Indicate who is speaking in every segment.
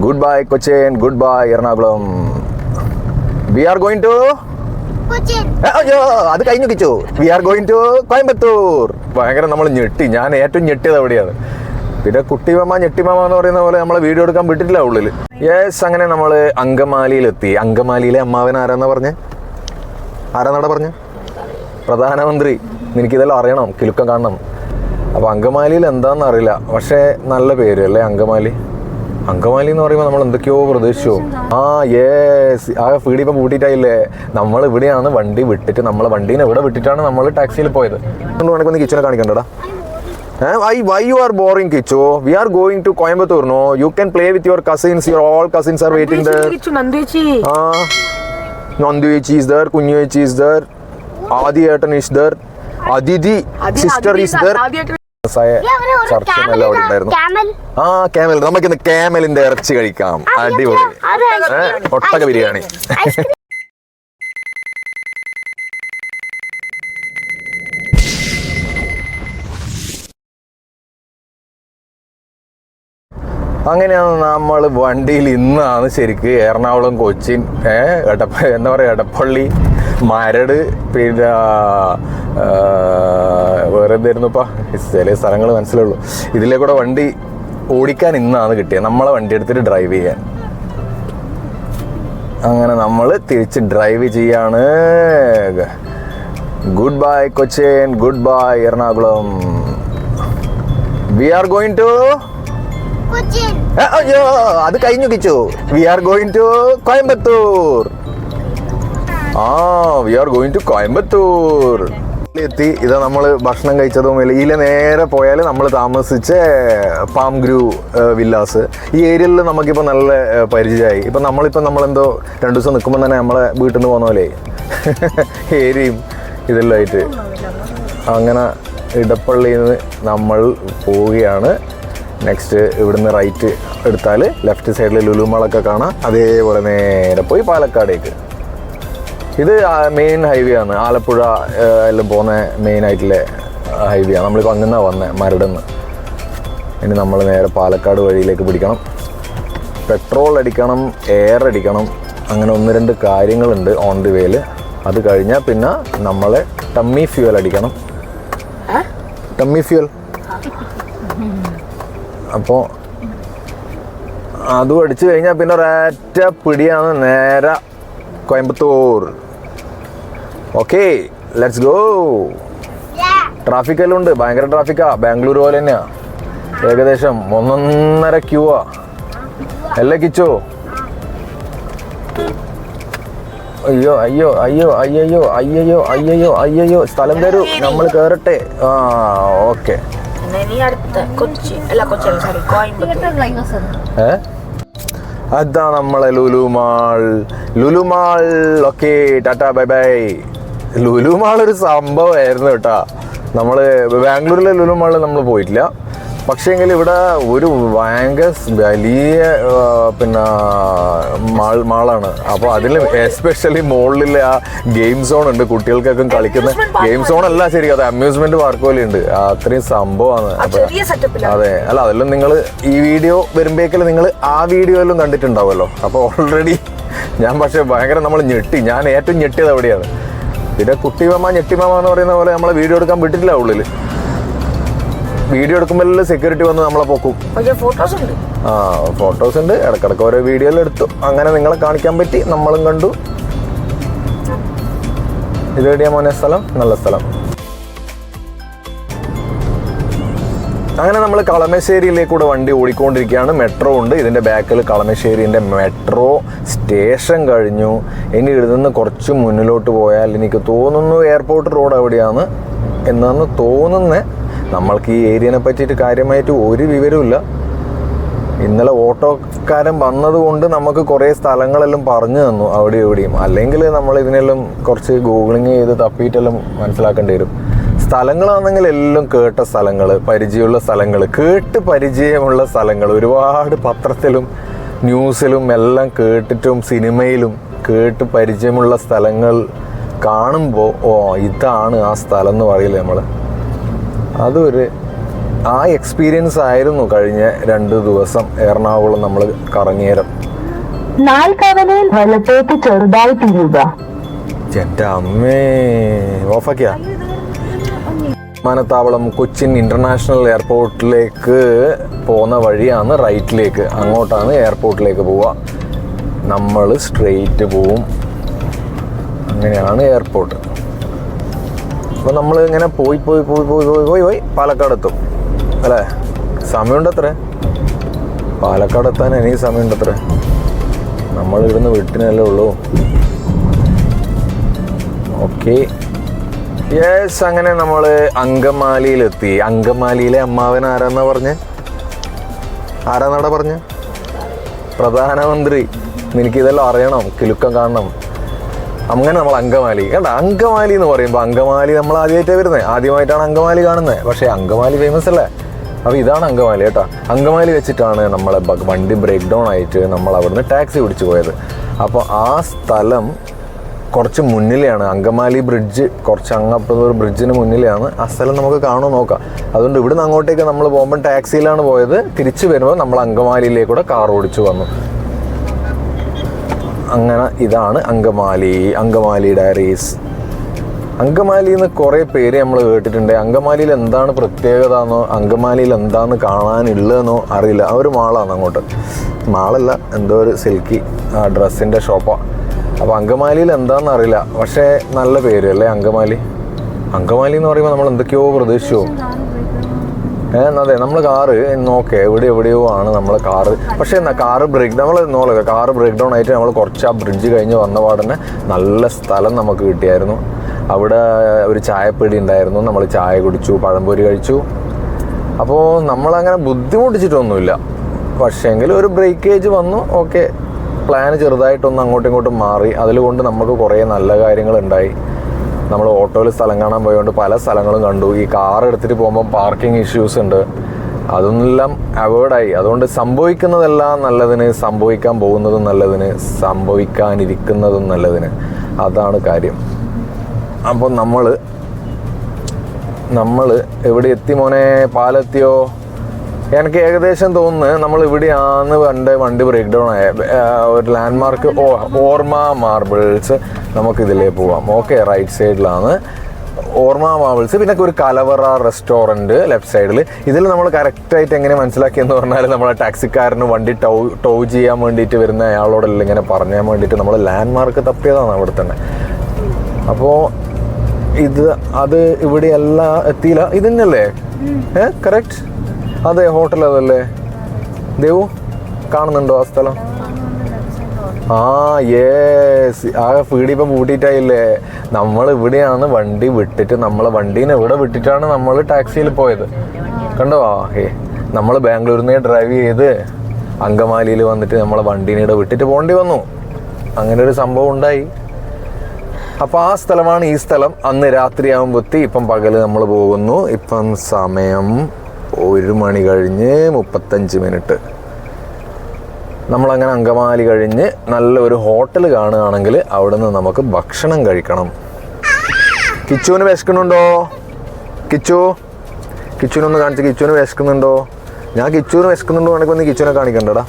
Speaker 1: Good bye Cochin, good bye Ernakulam. We are going to അയ്യോ അത് കഴിഞ്ഞു Kichu. We are going to Coimbatore. ഭയങ്കര നമ്മൾ ഞെട്ടി. ഞാൻ ഏറ്റവും ഞെട്ടിയത് അവിടെയാണ്. പിന്നെ കുട്ടിമാമ ഞെട്ടിമാമ എന്ന് പറയുന്ന പോലെ നമ്മളെ വീഡിയോ എടുക്കാൻ വിട്ടിട്ടില്ല ഉള്ളിൽ. യെസ്, അങ്ങനെ നമ്മൾ അങ്കമാലിയിലെത്തി. അങ്കമാലിയിലെ അമ്മാവൻ ആരാന്നാ പറഞ്ഞേ? ആരാന്നാടാ പറഞ്ഞേ? പ്രധാനമന്ത്രി. എനിക്കിതെല്ലാം അറിയണം, കിലുക്കം കാണണം. അപ്പോൾ അങ്കമാലിയിൽ എന്താണെന്ന് അറിയില്ല, പക്ഷേ നല്ല പേര് അല്ലേ അങ്കമാലി. അങ്കമാലി എന്ന് പറയുമ്പോൾ നമ്മൾ എന്തൊക്കെയോ പ്രതീക്ഷിച്ചു. യെസ്, ആ വീട് ഇപ്പം പൂട്ടിയിട്ടായില്ലേ. നമ്മൾ ഇവിടെയാണ് വണ്ടി വിട്ടിട്ട്, നമ്മളെ വണ്ടീനെ ഇവിടെ വിട്ടിട്ടാണ് നമ്മൾ ടാക്സിയിൽ പോയത്. വേണമെങ്കിൽ കിച്ചനെ കാണിക്കണ്ടടാ. Why you are boring, Kichu? We are going to Coimbatore, no? You can play with your cousins. Your all cousins are waiting there. Nanduichi is there. Kunyechi is there. Adi Etan is there. Aditi sister is there. Camel. നമുക്കിന്ന് ക്യാമലിന്റെ ഇറച്ചി കഴിക്കാം. അടിപൊളി ഒട്ടക ബിരിയാണി. അങ്ങനെയാണ് നമ്മൾ വണ്ടിയിൽ ഇന്നാണ് ശരിക്ക് എറണാകുളം, കൊച്ചിൻ, എന്താ പറയുക, എടപ്പള്ളി, മരട്, പിന്നെ വേറെ എന്തായിരുന്നുപ്പാ, ചില സ്ഥലങ്ങൾ മനസ്സിലുള്ളൂ. ഇതിലേ കൂടെ വണ്ടി ഓടിക്കാൻ ഇന്നാണ് കിട്ടിയത്, നമ്മളെ വണ്ടി എടുത്തിട്ട് ഡ്രൈവ് ചെയ്യാൻ. അങ്ങനെ നമ്മൾ തിരിച്ച് ഡ്രൈവ് ചെയ്യാണ്. Good bye Cochin, good bye Ernakulam. We are going to അയ്യോ അത് കഴിഞ്ഞു Kichu. We are going to Coimbatore. We are going to Coimbatore എത്തി. ഇതാ നമ്മൾ ഭക്ഷണം കഴിച്ചതും ഇതിലെ നേരെ പോയാൽ നമ്മൾ താമസിച്ച പാം ഗ്രൂ വില്ലാസ്. ഈ ഏരിയയിൽ നമുക്കിപ്പോൾ നല്ല പരിചയമായി. ഇപ്പം നമ്മളെന്തോ 2 ദിവസം നിൽക്കുമ്പോൾ തന്നെ നമ്മളെ വീട്ടിൽ നിന്ന് പോകുന്ന പോലെ ഏരിയയും ഇതെല്ലാം ആയിട്ട്. അങ്ങനെ ഇടപ്പള്ളിയിൽ നിന്ന് നമ്മൾ പോവുകയാണ്. നെക്സ്റ്റ് ഇവിടുന്ന് റൈറ്റ് എടുത്താൽ ലെഫ്റ്റ് സൈഡിൽ ലുലുമാളൊക്കെ കാണാം. അതേപോലെ നേരെ പോയി പാലക്കാടേക്ക്. ഇത് മെയിൻ ഹൈവേ ആണ്, ആലപ്പുഴ എല്ലാം പോകുന്ന മെയിൻ ആയിട്ടുള്ള ഹൈവേ ആണ്. നമ്മളിപ്പോൾ അങ്ങനെ വന്നത് മരടുന്ന്. ഇനി നമ്മൾ നേരെ പാലക്കാട് വഴിയിലേക്ക് പിടിക്കണം. പെട്രോൾ അടിക്കണം, എയർ അടിക്കണം, അങ്ങനെ 1-2 കാര്യങ്ങളുണ്ട് ഓൺ ദി വേയിൽ. അത് കഴിഞ്ഞാൽ പിന്നെ നമ്മളെ ടമ്മി ഫ്യൂവൽ അടിക്കണം. Tummy fuel. അപ്പോൾ അതും അടിച്ചു കഴിഞ്ഞാൽ പിന്നെ ഒരൊറ്റ പിടിയാണ് നേരെ Coimbatore. Okay, let's go. Traffic എല്ലാം ഉണ്ട്, ഭയങ്കര ട്രാഫിക്കാ. ബാംഗ്ലൂർ പോലെ തന്നെയാ. ഏകദേശം 1.5 ക്യൂവാ. അല്ലേ കിച്ചോ? അയ്യോ അയ്യോ അയ്യോ അയ്യോ അയ്യോ അയ്യോ അയ്യോ സ്ഥലം തരൂ, നമ്മൾ കേറട്ടെ. ഓക്കെ. അതാ നമ്മളെ Lulu Mall. Okay, tata bye bye. Lulu Mall ഒരു സംഭവമായിരുന്നു കേട്ടാ. നമ്മൾ ബാംഗ്ലൂരിലെ ലുലുമാളിൽ നമ്മൾ പോയിട്ടില്ല. പക്ഷേങ്കിൽ ഇവിടെ ഒരു ഭയങ്കര വലിയ പിന്നെ മാളാണ്. അപ്പോൾ അതിൽ എസ്പെഷ്യലി മുകളിൽ ആ ഗെയിം സോൺ ഉണ്ട്, കുട്ടികൾക്കൊക്കെ കളിക്കുന്ന ഗെയിം സോൺ അല്ല, ശരി, അത് അമ്യൂസ്മെന്റ് പാർക്ക് പോലെ ഉണ്ട്. അത്രയും സംഭവമാണ്. അതെ, അല്ല അതെല്ലാം നിങ്ങൾ ഈ വീഡിയോ വരുമ്പോഴേക്കും നിങ്ങൾ ആ വീഡിയോ എല്ലാം കണ്ടിട്ടുണ്ടാവുമല്ലോ. അപ്പോൾ ഓൾറെഡി ഞാൻ പക്ഷേ ഭയങ്കര നമ്മൾ ഞെട്ടി. ഞാൻ ഏറ്റവും ഞെട്ടിയത് അവിടെയാണ്. പിന്നെ കുട്ടിമാമ ഞെട്ടിമാമ എന്ന് പറയുന്ന പോലെ നമ്മളെ വീഡിയോ എടുക്കാൻ വിട്ടിട്ടില്ല ഉള്ളിൽ. വീഡിയോ എടുക്കുമ്പോൾ സെക്യൂരിറ്റി വന്ന് നമ്മളെ പോക്കും. ഫോട്ടോസ് ഉണ്ട്, ഇടക്കിടക്ക് ഓരോ വീഡിയോയിൽ എടുത്തു. അങ്ങനെ നിങ്ങളെ കാണിക്കാൻ പറ്റി, നമ്മളും കണ്ടു. ഇത് എവിടെയാ മോനെ സ്ഥലം? നല്ല സ്ഥലം. അങ്ങനെ നമ്മൾ കളമശ്ശേരിയിലേക്കൂടെ വണ്ടി ഓടിക്കൊണ്ടിരിക്കുകയാണ്. മെട്രോ ഉണ്ട് ഇതിൻ്റെ ബാക്കിൽ. കളമശ്ശേരിൻ്റെ മെട്രോ സ്റ്റേഷൻ കഴിഞ്ഞു. ഇനി ഇവിടുന്ന് കുറച്ച് മുന്നിലോട്ട് പോയാൽ എനിക്ക് തോന്നുന്നു എയർപോർട്ട് റോഡ് എവിടെയാണ് എന്നാണ് തോന്നുന്നത്. നമ്മൾക്ക് ഈ ഏരിയനെ പറ്റിയിട്ട് കാര്യമായിട്ട് ഒരു വിവരമില്ല. ഇന്നലെ ഓട്ടോക്കാരൻ വന്നതുകൊണ്ട് നമുക്ക് കുറേ സ്ഥലങ്ങളെല്ലാം പറഞ്ഞു തന്നു അവിടെ എവിടെയും. അല്ലെങ്കിൽ നമ്മൾ ഇതിനെല്ലാം കുറച്ച് ഗൂഗിളിങ് ചെയ്ത് തപ്പിയിട്ടെല്ലാം മനസ്സിലാക്കേണ്ടി വരും. സ്ഥലങ്ങളാണെങ്കിൽ എല്ലാം കേട്ട സ്ഥലങ്ങൾ, പരിചയമുള്ള സ്ഥലങ്ങൾ, കേട്ട് പരിചയമുള്ള സ്ഥലങ്ങൾ. ഒരുപാട് പത്രത്തിലും ന്യൂസിലും എല്ലാം കേട്ടിട്ടും സിനിമയിലും കേട്ട് പരിചയമുള്ള സ്ഥലങ്ങൾ കാണുമ്പോൾ ഇതാണ് ആ സ്ഥലം എന്ന് പറയില്ലേ നമ്മൾ. അതൊരു ആ എക്സ്പീരിയൻസ് ആയിരുന്നു കഴിഞ്ഞ 2 ദിവസം എറണാകുളം നമ്മൾ കറങ്ങിയേരം.
Speaker 2: നാൽക്കവലയിൽ വലത്തേക്ക് ചെറുതായി തിരിയുക.
Speaker 1: എന്റെ അമ്മേ, ഓഫാക്കിയാ. വിമാനത്താവളം കൊച്ചിൻ ഇന്റർനാഷണൽ എയർപോർട്ടിലേക്ക് പോകുന്ന വഴിയാണ് റൈറ്റിലേക്ക്, അങ്ങോട്ടാണ് എയർപോർട്ടിലേക്ക് പോവുക. നമ്മൾ സ്ട്രെയിറ്റ് പോവും. അങ്ങനെയാണ് എയർപോർട്ട്. അപ്പോൾ നമ്മൾ ഇങ്ങനെ പോയി പോയി പോയി പോയി പോയി പോയി പോയി പാലക്കാട് എത്തും അല്ലേ? സമയമുണ്ട് അത്ര. പാലക്കാട് എത്താൻ എനിക്ക് സമയമുണ്ട് അത്ര. നമ്മൾ ഇവിടുന്ന് വീട്ടിനല്ലേ ഉള്ളൂ. Okay, yes. അങ്ങനെ നമ്മൾ അങ്കമാലിയിലെത്തി. അങ്കമാലിയിലെ അമ്മാവൻ ആരാന്നാ പറഞ്ഞ്? ആരാന്നാടാ പറഞ്ഞ്? പ്രധാനമന്ത്രി. എനിക്കിതെല്ലാം അറിയണം, കിലുക്കം കാണണം. അങ്ങനെ നമ്മൾ അങ്കമാലി കണ്ട. അങ്കമാലി എന്ന് പറയുമ്പോൾ അങ്കമാലി നമ്മൾ ആദ്യമായിട്ടാണ് വരുന്നത്, ആദ്യമായിട്ടാണ് അങ്കമാലി കാണുന്നത്. പക്ഷേ അങ്കമാലി ഫേമസ് അല്ലേ? അപ്പോൾ ഇതാണ് അങ്കമാലി കേട്ടോ. അങ്കമാലി വെച്ചിട്ടാണ് നമ്മളെ വണ്ടി ബ്രേക്ക് ഡൗൺ ആയിട്ട് നമ്മൾ അവിടുന്ന് ടാക്സി പിടിച്ചു പോയത്. അപ്പോൾ ആ സ്ഥലം കുറച്ച് മുന്നിലെയാണ്. അങ്കമാലി ബ്രിഡ്ജ് കുറച്ച് അങ്ങപ്പുറത്ത് ഒരു ബ്രിഡ്ജിന് മുന്നിലെയാണ്. ആ സ്ഥലം നമുക്ക് കാണുമോ നോക്കാം. അതുകൊണ്ട് ഇവിടുന്ന് അങ്ങോട്ടേക്ക് നമ്മൾ പോകുമ്പോൾ ടാക്സിയിലാണ് പോയത്. തിരിച്ചു വരുമ്പോൾ നമ്മൾ അങ്കമാലിയിലേക്കൂടെ കാർ ഓടിച്ചു വന്നു. അങ്ങനെ ഇതാണ് അങ്കമാലി. അങ്കമാലി ഡയറീസ്. അങ്കമാലിയിൽ നിന്ന് കുറേ പേര് നമ്മൾ കേട്ടിട്ടുണ്ട്. അങ്കമാലിയിൽ എന്താണ് പ്രത്യേകത എന്നോ അങ്കമാലിയിൽ എന്താണ് കാണാനുള്ളതെന്നോ അറിയില്ല. ആ ഒരു മാളാണ് അങ്ങോട്ട്. മാളല്ല, എന്തോ ഒരു സിൽക്കി ഡ്രസ്സിൻ്റെ ഷോപ്പാണ്. അപ്പോൾ അങ്കമാലിയിൽ എന്താണെന്ന് അറിയില്ല, പക്ഷേ നല്ല പേര് അല്ലേ അങ്കമാലി. അങ്കമാലി എന്ന് പറയുമ്പോൾ നമ്മൾ എന്തൊക്കെയോ പ്രതീക്ഷിച്ചു. അതെ, നമ്മൾ കാറ് നോക്കേ എവിടെയോ ആണ് നമ്മൾ കാറ്. പക്ഷേ എന്നാൽ കാറ് ബ്രേക്ക് നമ്മൾ നോക്കുക, കാറ് ബ്രേക്ക് ഡൗൺ ആയിട്ട് നമ്മൾ കുറച്ച് ആ ബ്രിഡ്ജ് കഴിഞ്ഞ് വന്ന പാടന്നെ നല്ല സ്ഥലം നമുക്ക് കിട്ടിയായിരുന്നു. അവിടെ ഒരു ചായപ്പീടി ഉണ്ടായിരുന്നു. നമ്മൾ ചായ കുടിച്ചു, പഴംപൊരി കഴിച്ചു. അപ്പോൾ നമ്മളങ്ങനെ ബുദ്ധിമുട്ടിച്ചിട്ടൊന്നുമില്ല. പക്ഷേങ്കിൽ ഒരു ബ്രേക്കേജ് വന്നു. ഓക്കെ, പ്ലാൻ ചെറുതായിട്ടൊന്ന് അങ്ങോട്ടും ഇങ്ങോട്ടും മാറി. അതിലുകൊണ്ട് നമുക്ക് കുറേ നല്ല കാര്യങ്ങളുണ്ടായി. നമ്മൾ ഓട്ടോയിൽ സ്ഥലം കാണാൻ പോയതുകൊണ്ട് പല സ്ഥലങ്ങളും കണ്ടു. ഈ കാർ എടുത്തിട്ട് പോകുമ്പോൾ പാർക്കിംഗ് ഇഷ്യൂസ് ഉണ്ട്, അതൊന്നെല്ലാം അവോയ്ഡായി. അതുകൊണ്ട് സംഭവിക്കുന്നതെല്ലാം നല്ലതിന്, സംഭവിക്കാൻ പോകുന്നതും നല്ലതിന്, സംഭവിക്കാനിരിക്കുന്നതും നല്ലതിന്. അതാണ് കാര്യം. അപ്പോൾ നമ്മൾ എവിടെ എത്തി മോനെ? പാലെത്തിയോ? എനിക്ക് ഏകദേശം തോന്നുന്നു നമ്മൾ ഇവിടെയാണ് വണ്ടി ബ്രേക്ക് ഡൗൺ ആയ ഒരു ലാൻഡ്മാർക്ക്. ഓർമ്മ മാർബിൾസ്. നമുക്കിതിലേ പോവാം. ഓക്കെ, റൈറ്റ് സൈഡിലാണ് ഓർമ്മ മാർബിൾസ്. പിന്നെ ഒരു കലവറ റെസ്റ്റോറൻറ്റ് ലെഫ്റ്റ് സൈഡിൽ. ഇതിൽ നമ്മൾ കറക്റ്റായിട്ട് എങ്ങനെ മനസ്സിലാക്കിയെന്ന് പറഞ്ഞാൽ നമ്മളെ ടാക്സിക്കാരന് വണ്ടി ടോ ചെയ്യാൻ വേണ്ടിയിട്ട് വരുന്ന അയാളോടെല്ലാം ഇങ്ങനെ പറയാൻ വേണ്ടിയിട്ട് നമ്മൾ ലാൻഡ്മാർക്ക് തപ്പിയതാണ് അവിടെ തന്നെ. അപ്പോൾ അത് ഇവിടെയല്ല എത്തിയില്ല. ഇത് തന്നെയല്ലേ? കറക്റ്റ്. അതെ, ഹോട്ടൽ അതല്ലേ? ദേവു കാണുന്നുണ്ടോ ആ സ്ഥലം? ആ യേസ്. ആ ഫീഡ് ഇപ്പം പൂട്ടിയിട്ടായില്ലേ. നമ്മൾ ഇവിടെയാണ് വണ്ടി വിട്ടിട്ട്, നമ്മളെ വണ്ടീനെ ഇവിടെ വിട്ടിട്ടാണ് നമ്മൾ ടാക്സിയിൽ പോയത്. കണ്ടോ? നമ്മൾ ബാംഗ്ലൂരിൽ നിന്ന് ഡ്രൈവ് ചെയ്ത് അങ്കമാലിയിൽ വന്നിട്ട് നമ്മളെ വണ്ടീനെ ഇവിടെ വിട്ടിട്ട് പോകേണ്ടി വന്നു. അങ്ങനെ ഒരു സംഭവം ഉണ്ടായി. അപ്പോൾ ആ സ്ഥലമാണ് ഈ സ്ഥലം. അന്ന് രാത്രിയാകുമ്പോഴത്തി, ഇപ്പം പകല് നമ്മൾ പോകുന്നു. ഇപ്പം സമയം 1 മണി കഴിഞ്ഞ് 35 മിനിറ്റ്. നമ്മളങ്ങനെ അങ്കമാലി കഴിഞ്ഞ് നല്ലൊരു ഹോട്ടൽ കാണുകയാണെങ്കിൽ അവിടെ നിന്ന് നമുക്ക് ഭക്ഷണം കഴിക്കണം. കിച്ചുവിന് വിശക്കുന്നുണ്ടോ? കിച്ചുവിനൊന്ന് കാണിച്ച്. കിച്ചുവിന് വിശക്കുന്നുണ്ടോ? ഞാൻ കിച്ചുവിന് വിശക്കുന്നുണ്ടോ ആണെങ്കിൽ ഒന്ന് കിച്ചുവിനെ കാണിക്കണ്ടടാ.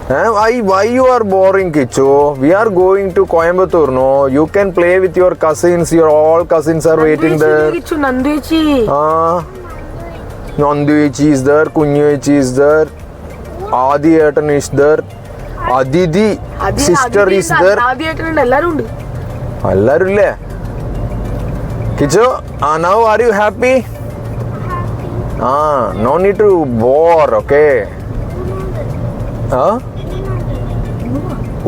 Speaker 1: Why you are boring, Kichu? We are going to Coimbatore, no? You can play with your cousins. Your all cousins are waiting there.
Speaker 2: Nanduichi.
Speaker 1: Nanduichi is there. Kunyoichi is there. Adi Etan is there. Adidi sister is there.
Speaker 2: Adi Etan ellarum undu.
Speaker 1: Ellarum ille. Kichu, now are you happy? No need to bore, okay?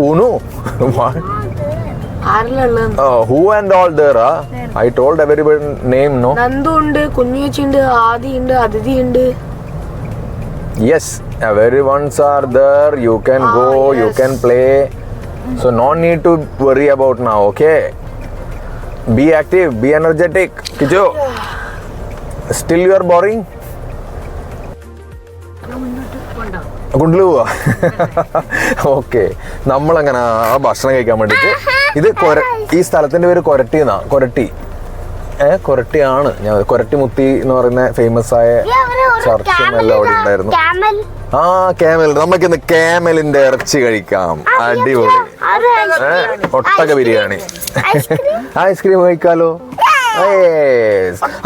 Speaker 1: Uno? What? Who and all there? I told everybody name, no?
Speaker 2: Nandu undu, Kunyichi undu, Adi undu, Aditi undu.
Speaker 1: Yes, everyone's are there. You can go, yes. You can play. So no need to worry about now, okay? Be active, be energetic. Kichu, still you are boring? കൊണ്ടുപോവാ. Okay, നമ്മളങ്ങനെ ആ ഭക്ഷണം കഴിക്കാൻ വേണ്ടിയിട്ട്. ഇത് ഈ സ്ഥലത്തിൻ്റെ പേര് കൊരട്ടി എന്നാ. കൊരട്ടി. കൊരട്ടിയാണ്. ഞാൻ കൊരട്ടിമുത്തി എന്ന് പറയുന്ന ഫേമസ് ആയ ചർച്ചും എല്ലാം അവിടെ ഉണ്ടായിരുന്നു. ആ ക്യാമൽ, നമുക്കിന്ന് ക്യാമലിന്റെ ഇറച്ചി കഴിക്കാം. അടിപൊളി. ഒട്ടക ബിരിയാണി, ഐസ്ക്രീം കഴിക്കാലോ.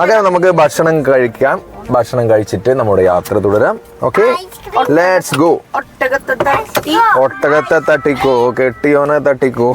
Speaker 1: അങ്ങനെ നമുക്ക് ഭക്ഷണം കഴിക്കാം. ഭക്ഷണം കഴിച്ചിട്ട് നമ്മുടെ യാത്ര തുടരാം. Okay, let's go. ഒട്ടകത്തെ തട്ടിക്കോ, കെട്ടിയോനെ തട്ടിക്കോ.